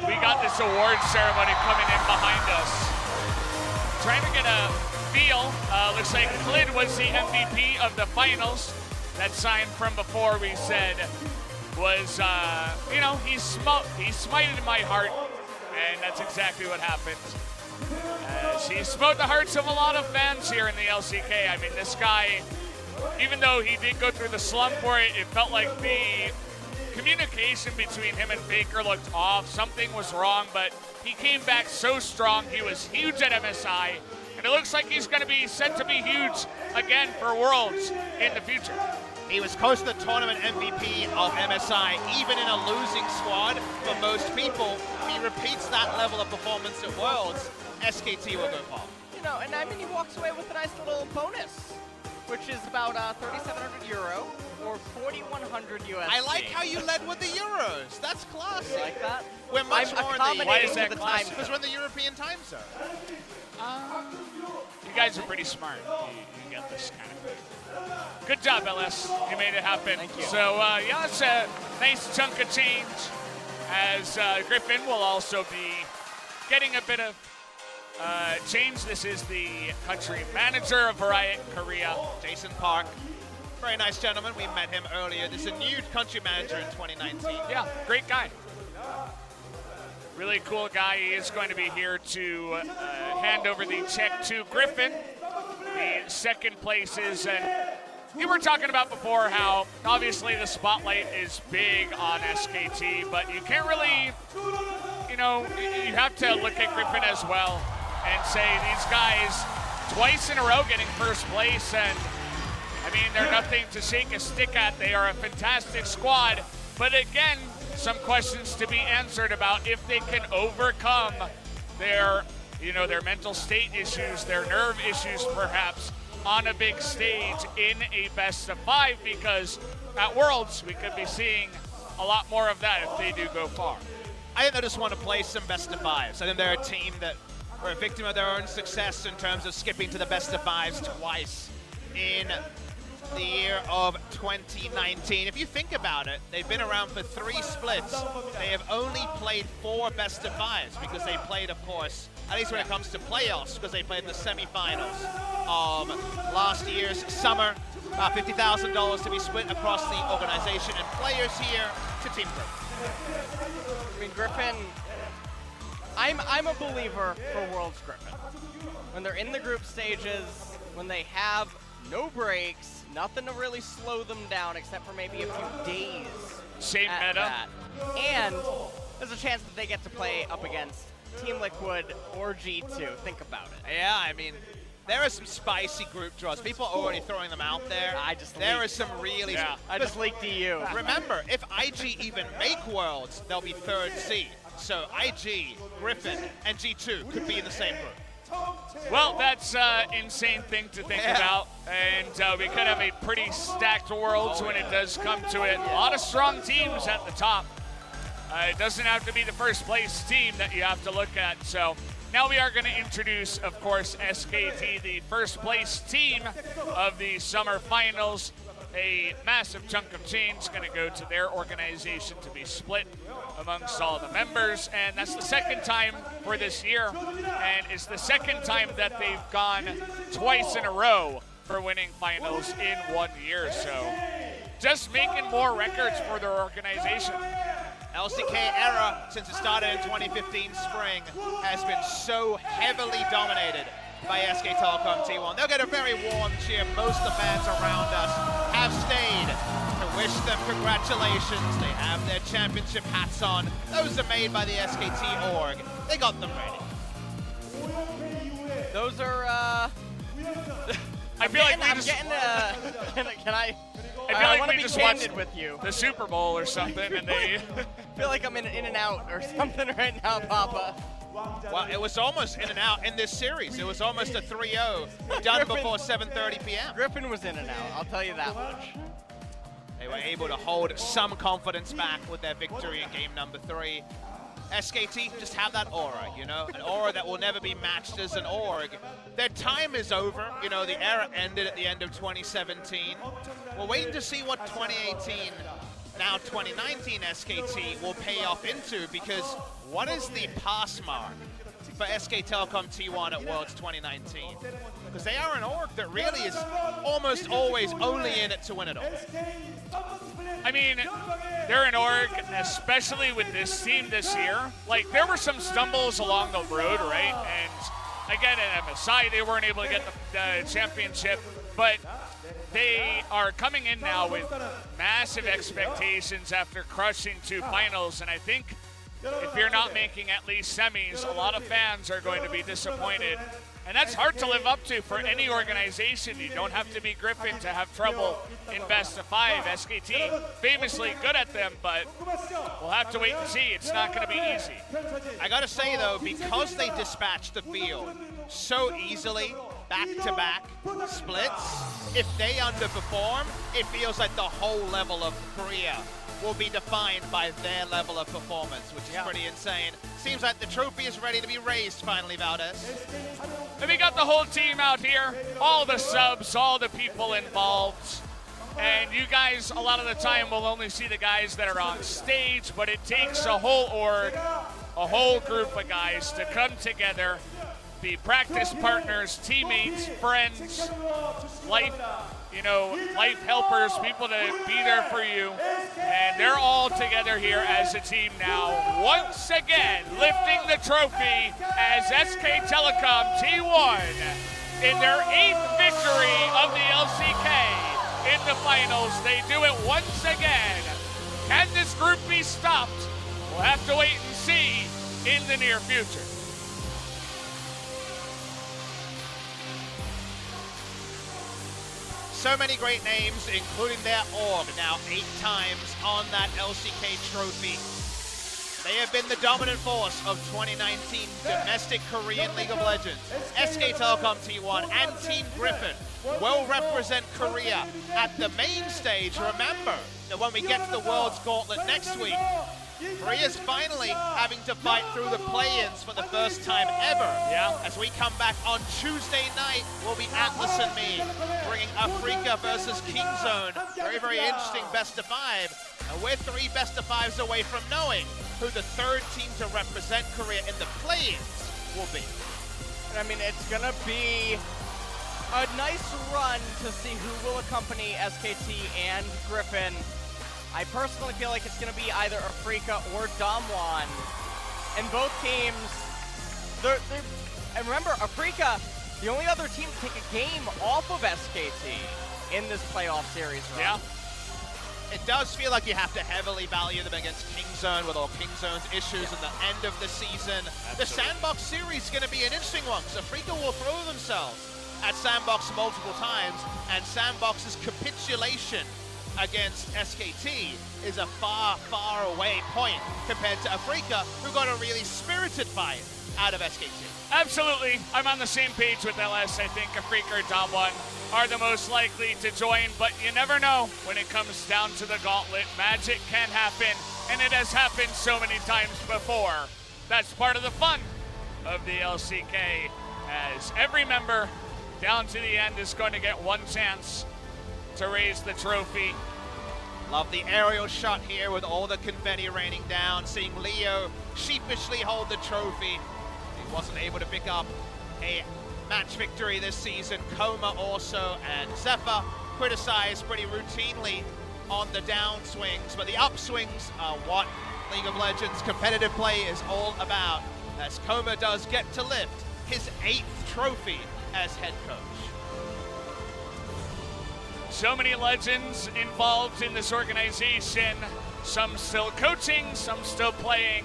we got this award ceremony coming in behind us. Trying to get a feel. Looks like Clid was the MVP of the finals. That sign from before we said was, he smited my heart, and that's exactly what happened. He smote the hearts of a lot of fans here in the LCK. I mean, this guy, even though he did go through the slump where it felt like the communication between him and Faker looked off, something was wrong, but he came back so strong. He was huge at MSI, and it looks like he's going to be set to be huge again for Worlds in the future. He was close to the tournament MVP of MSI, even in a losing squad. For most people, if he repeats that level of performance at Worlds, SKT will go far. And I mean, he walks away with a nice little bonus, which is about €3,700 or 4,100 USD. I like how you led with the Euros. That's classy. You like that? We're much more in the... Why is that classy? Because we're in the European time zone. You guys are pretty smart. You get this kind of thing. Good job, LS. You made it happen. Thank you. So, it's a nice chunk of change as Griffin will also be getting a bit of change. This is the country manager of Riot Korea. Jason Park. Very nice gentleman. We met him earlier. This is a new country manager in 2019. Yeah, great guy. Really cool guy. He is going to be here to hand over the check to Griffin. The second places, and you were talking about before how obviously the spotlight is big on SKT, but you can't really, you have to look at Griffin as well and say these guys twice in a row getting first place, and I mean, they're nothing to shake a stick at. They are a fantastic squad, but again, some questions to be answered about if they can overcome their mental state issues, their nerve issues perhaps, on a big stage in a best of 5, because at Worlds we could be seeing a lot more of that if they do go far. I think they just want to play some best of 5s. I think they're a team that were a victim of their own success in terms of skipping to the best of 5s twice in the year of 2019. If you think about it, they've been around for 3 splits. They have only played 4 best of 5s because they played, of course, at least when it comes to playoffs, because they played the semifinals of last year's summer. About $50,000 to be split across the organization, and players here to Team Griffin. I mean, Griffin, I'm a believer for Worlds Griffin. When they're in the group stages, when they have no breaks, nothing to really slow them down except for maybe a few days. Same meta. That. And there's a chance that they get to play up against Team Liquid or G2. Think about it. Yeah, I mean, there are some spicy group draws. People are already throwing them out there. There are some really... Yeah. I just leaked to you. Remember, if IG even make Worlds, they'll be 3rd seed. So IG, Griffin, and G2 could be in the same group. Well, that's an insane thing to think about, and we could have a pretty stacked Worlds when it does come to it. A lot of strong teams at the top. It doesn't have to be the first place team that you have to look at. So now we are going to introduce, of course, SKT, the first place team of the summer finals. A massive chunk of change going to go to their organization to be split amongst all the members, and that's the second time for this year, and it's the second time that they've gone twice in a row for winning finals in 1 year. So just making more records for their organization. LCK era, since it started in 2015 spring, has been so heavily dominated by SK Telecom T1. They'll get a very warm cheer. Most of the fans around us have stayed to wish them congratulations. They have their championship hats on. Those are made by the SKT org. They got them ready. Those are, I feel like I want to we be just candid watched with you. the Super Bowl or something, and they... I feel like I'm in and out or something right now, Papa. Well, it was almost in and out in this series. It was almost a 3-0 done before 7:30 p.m. Griffin was in and out, I'll tell you that much. They were able to hold some confidence back with their victory in game number 3. SKT just have that aura, an aura that will never be matched as an org. Their time is over. The era ended at the end of 2017. We're waiting to see what 2018 now 2019 SKT will pay off into, because what is the pass mark for SK Telecom T1 at Worlds 2019? Because they are an org that really is almost always only in it to win it all. I mean, they're an org, especially with this team this year. Like, there were some stumbles along the road, right? And again, at MSI, they weren't able to get the championship, but they are coming in now with massive expectations after crushing 2 finals, and I think if you're not making at least semis, a lot of fans are going to be disappointed. And that's hard to live up to for any organization. You don't have to be Griffin to have trouble in best of 5. SKT, famously good at them, but we'll have to wait and see. It's not going to be easy. I got to say, though, because they dispatched the field so easily, back-to-back splits, if they underperform, it feels like the whole level of Korea will be defined by their level of performance, which is pretty insane. Seems like the trophy is ready to be raised finally, Valdez. And we got the whole team out here, all the subs, all the people involved. And you guys, a lot of the time, will only see the guys that are on stage, but it takes a whole org, a whole group of guys to come together, be practice partners, teammates, friends, life helpers, people to be there for you. And they're all together here as a team now, once again lifting the trophy as SK Telecom T1 in their 8th victory of the LCK in the finals. They do it once again. Can this group be stopped? We'll have to wait and see in the near future. So many great names, including their org, now 8 times on that LCK trophy. They have been the dominant force of 2019 domestic Korean League of Legends. SK Telecom T1 and Team Griffin will represent Korea at the main stage. Remember that when we get to the World's Gauntlet next week, Korea's finally having to fight through the play-ins for the first time ever. Yeah. As we come back on Tuesday night, will be Atlas and me bringing Africa versus Kingzone. Very, very interesting best of 5. And we're 3 best of 5s away from knowing who the 3rd team to represent Korea in the play-ins will be. I mean, it's gonna be a nice run to see who will accompany SKT and Griffin. I personally feel like it's going to be either Afrika or Damwon. And both teams, and remember, Afrika, the only other team to take a game off of SKT in this playoff series run. Yeah. It does feel like you have to heavily value them against Kingzone with all Kingzone's issues at the end of the season. Absolutely. The Sandbox series is going to be an interesting one, because Afrika will throw themselves at Sandbox multiple times, and Sandbox's capitulation against SKT is a far, far away point compared to Afrika, who got a really spirited fight out of SKT. Absolutely. I'm on the same page with LS. I think Afrika or Damwon are the most likely to join, but you never know when it comes down to the gauntlet. Magic can happen, and it has happened so many times before. That's part of the fun of the LCK, as every member down to the end is going to get one chance to raise the trophy. Love the aerial shot here with all the confetti raining down, seeing Leo sheepishly hold the trophy. He wasn't able to pick up a match victory this season. Coma also, and Zephyr criticized pretty routinely on the downswings, but the upswings are what League of Legends competitive play is all about, as Coma does get to lift his 8th trophy as head coach. So many legends involved in this organization, some still coaching, some still playing,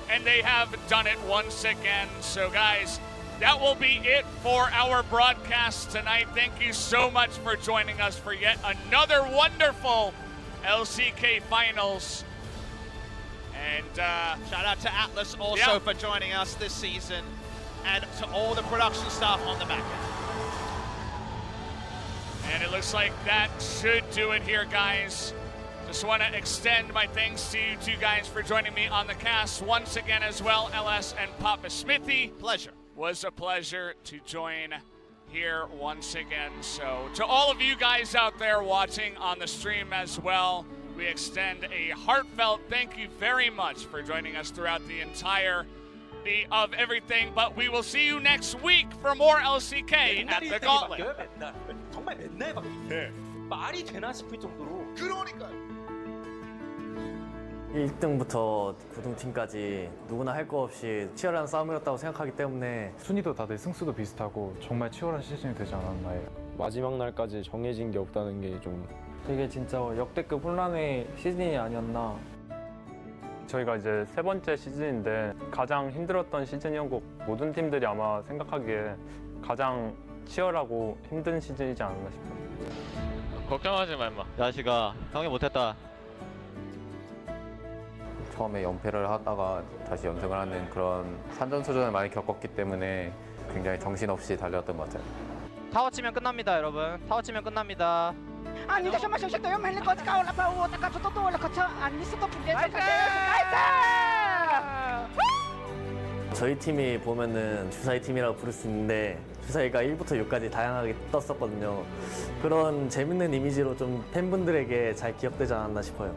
and they have done it once again. So guys, that will be it for our broadcast tonight. Thank you so much for joining us for yet another wonderful LCK Finals. And shout out to Atlas also for joining us this season, and to all the production staff on the back end. And it looks like that should do it here, guys. Just want to extend my thanks to you two guys for joining me on the cast once again as well, LS and Papa Smithy. Pleasure. Was a pleasure to join here once again. So to all of you guys out there watching on the stream as well, we extend a heartfelt thank you very much for joining us throughout the entirety of everything. But we will see you next week for more LCK at the Gauntlet. 맨날. 정말 맨날 바뀌네. 말이 되나 싶을 정도로. 그러니까요. 1등부터 9등팀까지 누구나 할 거 없이 치열한 싸움이었다고 생각하기 때문에 순위도 다들 승수도 비슷하고 정말 치열한 시즌이 되지 않았나 해요. 마지막 날까지 정해진 게 없다는 게 좀 되게 진짜 역대급 혼란의 시즌이 아니었나. 저희가 이제 세 번째 시즌인데 가장 힘들었던 시즌이었고 모든 팀들이 아마 생각하기에 가장 치열하고 힘든 시즌이지 않았나 싶어요. 걱정하지 마 임마. 야식아 형이 못했다. 처음에 연패를 하다가 다시 연승을 하는 그런 산전수전을 많이 겪었기 때문에 굉장히 정신없이 달렸던 것 같아요. 타워 치면 끝납니다 여러분. 타워 치면 끝납니다. Anjing sama sosok yang main kau kau lah bau tak kau tuh lah kau anjing tuh punya 저희 팀이 보면은 주사위 팀이라고 부를 수 있는데 주사위가 1부터 6까지 다양하게 떴었거든요. 그런 재밌는 이미지로 좀 팬분들에게 잘 기억되지 않았나 싶어요.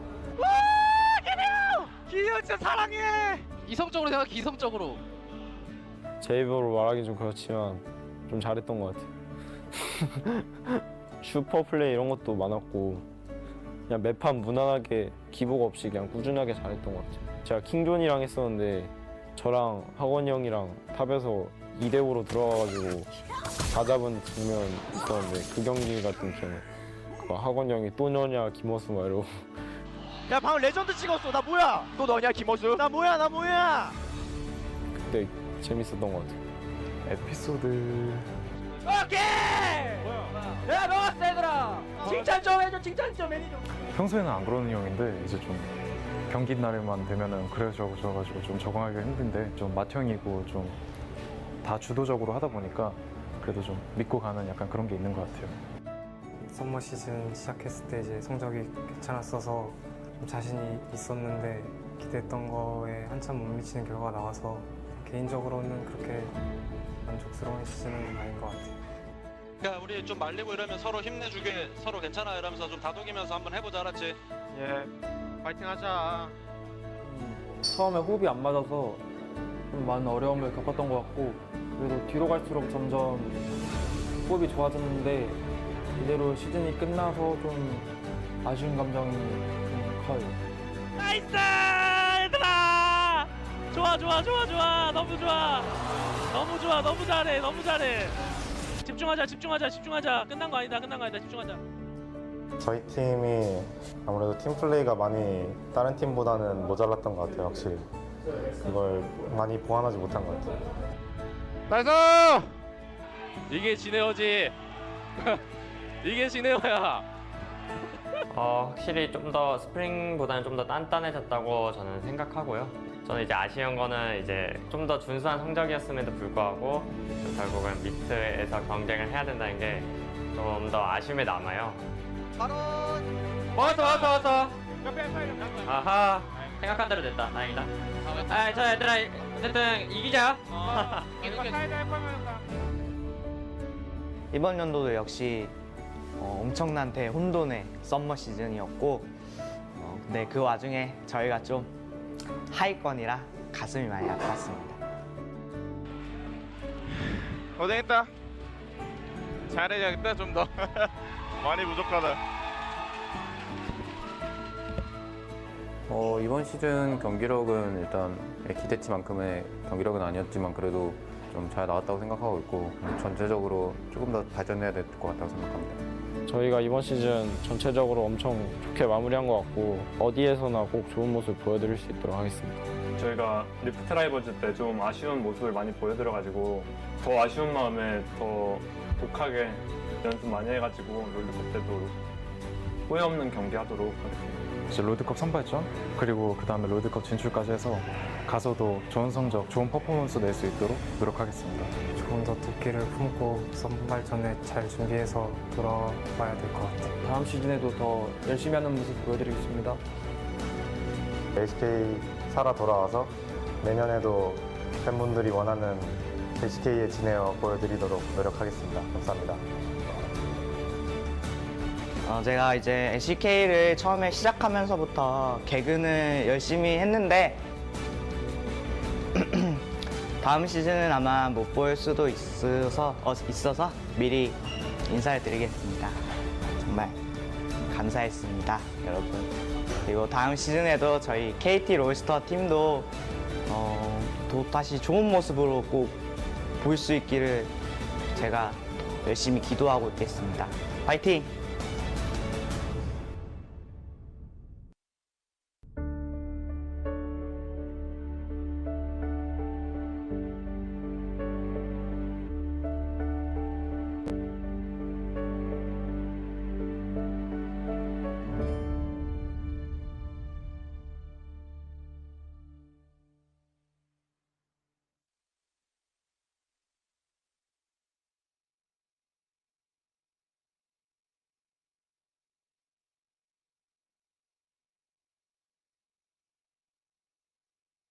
기현 진짜 사랑해. 이성적으로 생각해. 이성적으로. 제 입으로 말하기 좀 그렇지만 좀 잘했던 것 같아요. 슈퍼 플레이 이런 것도 많았고 그냥 매판 무난하게 기복 없이 그냥 꾸준하게 잘했던 것 같아요. 제가 킹존이랑 했었는데 저랑 학원이 형이랑 탑에서 2대5로 들어가가지고 다 잡은 장면 있었는데 그 경기 같은 경우에 학원이 형이 또 너냐 김호수 막 이러고 야 방금 레전드 찍었어. 나 뭐야? 또 너냐 김호수? 나 뭐야? 나 뭐야? 그때 재밌었던 것 같아요. 에피소드 오케이. 야 너왔어 얘들아. 칭찬 좀 해줘. 칭찬 좀 해줘. 평소에는 안 그러는 형인데 이제 좀 경기 날에만 되면은 그래가지고 좀 적응하기가 힘든데 좀 맏형이고 좀 다 주도적으로 하다 보니까 그래도 좀 믿고 가는 약간 그런 게 있는 것 같아요. 썸머 시즌 시작했을 때 이제 성적이 괜찮았어서 좀 자신이 있었는데 기대했던 거에 한참 못 미치는 결과가 나와서 개인적으로는 그렇게 만족스러운 시즌은 아닌 것 같아요. 그러니까 우리 좀 말리고 이러면 서로 힘내주게 서로 괜찮아 이러면서 좀 다독이면서 한번 해보자 알았지? 예. 파이팅 하자. 처음에 호흡이 안 맞아서 좀 많은 어려움을 겪었던 것 같고 그래도 뒤로 갈수록 점점 호흡이 좋아졌는데 이대로 시즌이 끝나서 좀 아쉬운 감정이 좀 커요. 나이스 얘들아. 좋아 너무 좋아 너무 잘해 집중하자 끝난 거 아니다 집중하자. 저희 팀이 아무래도 팀 플레이가 많이 다른 팀보다는 모자랐던 것 같아요, 확실히. 그걸 많이 보완하지 못한 것 같아요. 나이스! 이게 지네어지. 이게 지네어야. 확실히 좀 더 스프링보다는 좀 더 단단해졌다고 저는 생각하고요. 저는 이제 아쉬운 거는 이제 좀 더 준수한 성적이었음에도 불구하고 결국은 미트에서 경쟁을 해야 된다는 게 좀 더 아쉬움이 남아요. 왔어. 아하, 생각한 대로 됐다. 다행이다. 자 얘들아, 어쨌든 이기자. 이번 연도도 역시 엄청난 대혼돈의 썸머 시즌이었고 근데 그 와중에 저희가 좀 하위권이라 가슴이 많이 아팠습니다. 고생했다. 잘해야겠다 좀 더. 많이 부족하다. 이번 시즌 경기력은 일단 기대치만큼의 경기력은 아니었지만 그래도 좀 잘 나왔다고 생각하고 있고 전체적으로 조금 더 발전해야 될 것 같다고 생각합니다. 저희가 이번 시즌 전체적으로 엄청 좋게 마무리한 것 같고 어디에서나 꼭 좋은 모습을 보여드릴 수 있도록 하겠습니다. 저희가 리프트 라이버즈 때 좀 아쉬운 모습을 많이 보여드려가지고 더 아쉬운 마음에 더 독하게 연습 많이 해가지고 롤드컵 때도 후회 없는 경기 하도록 하겠습니다. 이제 롤드컵 선발전 그리고 그 다음에 롤드컵 진출까지 해서 가서도 좋은 성적, 좋은 퍼포먼스 낼 수 있도록 노력하겠습니다. 조금 더 두께를 품고 선발전에 잘 준비해서 돌아와야 될 것 같아요. 다음 시즌에도 더 열심히 하는 모습 보여드리겠습니다. LCK 살아 돌아와서 내년에도 팬분들이 원하는 LCK의 진에어 보여드리도록 노력하겠습니다. 감사합니다. 제가 이제 LCK를 처음에 시작하면서부터 개근을 열심히 했는데 다음 시즌은 아마 못 볼 수도 있어서 미리 인사를 드리겠습니다. 정말 감사했습니다, 여러분. 그리고 다음 시즌에도 저희 KT 롤스터 팀도 다시 좋은 모습으로 꼭 볼 수 있기를 제가 열심히 기도하고 있겠습니다. 파이팅!